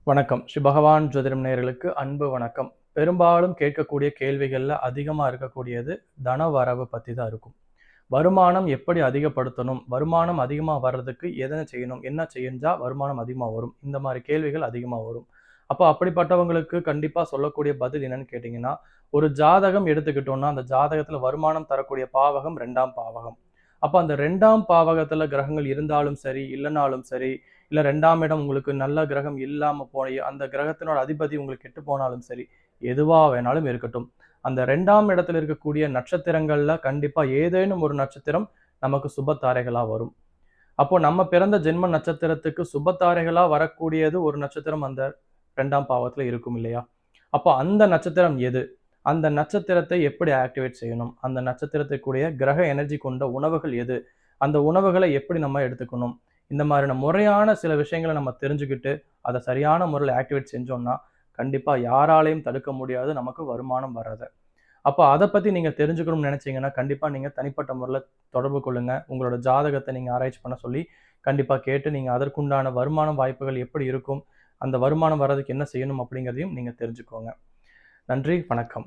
வணக்கம். ஸ்ரீ பகவான் ஜோதிடம் நேயர்களுக்கு அன்பு வணக்கம். பெரும்பாலும் கேட்கக்கூடிய கேள்விகள்ல அதிகமா இருக்கக்கூடியது தன வரவு பத்தி தான் இருக்கும். வருமானம் எப்படி அதிகப்படுத்தணும்? வருமானம் அதிகமா வர்றதுக்கு எதன செய்யணும்? என்ன செஞ்சா வருமானம் அதிகமா வரும்? இந்த மாரி கேள்விகள் அதிகமா வரும். அப்போ அப்படிப்பட்டவங்களுக்கு கண்டிப்பா சொல்லக்கூடிய பதில் என்னன்னு கேட்டீங்கன்னா, ஒரு ஜாதகம் எடுத்துக்கிட்டோம்னா, அந்த ஜாதகத்துல வருமானம் தரக்கூடிய பாவகம் 2ஆம் பாவகம். அப்ப அந்த 2ஆம் பாவகத்துல கிரகங்கள் இருந்தாலும் சரி, இல்லனாலும் சரி, இல்ல 2ஆம் இடம் உங்களுக்கு நல்ல கிரகம் இல்லாம போய் அந்த கிரகத்தினோட அதிபதி உங்களுக்கு கெட்டு போனாலும் சரி, எதுவா வேணாலும் இருக்கட்டும். அந்த 2ஆம் இடத்துல இருக்கக்கூடிய நட்சத்திரங்கள்ல கண்டிப்பா ஏதேனும் ஒரு நட்சத்திரம் நமக்கு சுபத்தாரைகளா வரும். அப்போ நம்ம பிறந்த ஜென்ம நட்சத்திரத்துக்கு சுபத்தாரைகளா வரக்கூடியது ஒரு நட்சத்திரம் அந்த 2ஆம் பாவத்துல இருக்கும் இல்லையா? அப்போ அந்த நட்சத்திரம் எது? அந்த நட்சத்திரத்தை எப்படி ஆக்டிவேட் செய்யணும்? அந்த நட்சத்திரத்துக்குடைய கிரக எனர்ஜி கொண்ட உணவுகள் எது? அந்த உணவுகள எப்படி நம்ம எடுத்துக்கணும்? இந்த மாதிரியான முறையான சில விஷயங்கள நம்ம தெரிஞ்சுக்கிட்டு, அத சரியான முறையில ஆக்டிவேட் செஞ்சோம்னா, கண்டிப்பா யாராலயும் தடுக்க முடியாது நமக்கு வருமானம் வர்றத. அப்ப அத பத்தி நீங்க தெரிஞ்சுக்கணும்னு நெனச்சீங்கன்னா, கண்டிப்பா நீங்க தனிப்பட்ட முறையில தொடர்பு கொள்ளுங்க. உங்களோட ஜாதகத்த நீங்க ஆராய்ச்சி பண்ண சொல்லி, கண்டிப்பா கேட்டு நீங்க அதற்குண்டான வருமான வாய்ப்புகள் எப்படி இருக்கும்? அந்த வருமானம் வர்றதுக்கு என்ன செய்யணும்? அப்படிங்கிறதையும் நீங்க தெரிஞ்சுக்கோங்க. நன்றி, வணக்கம்.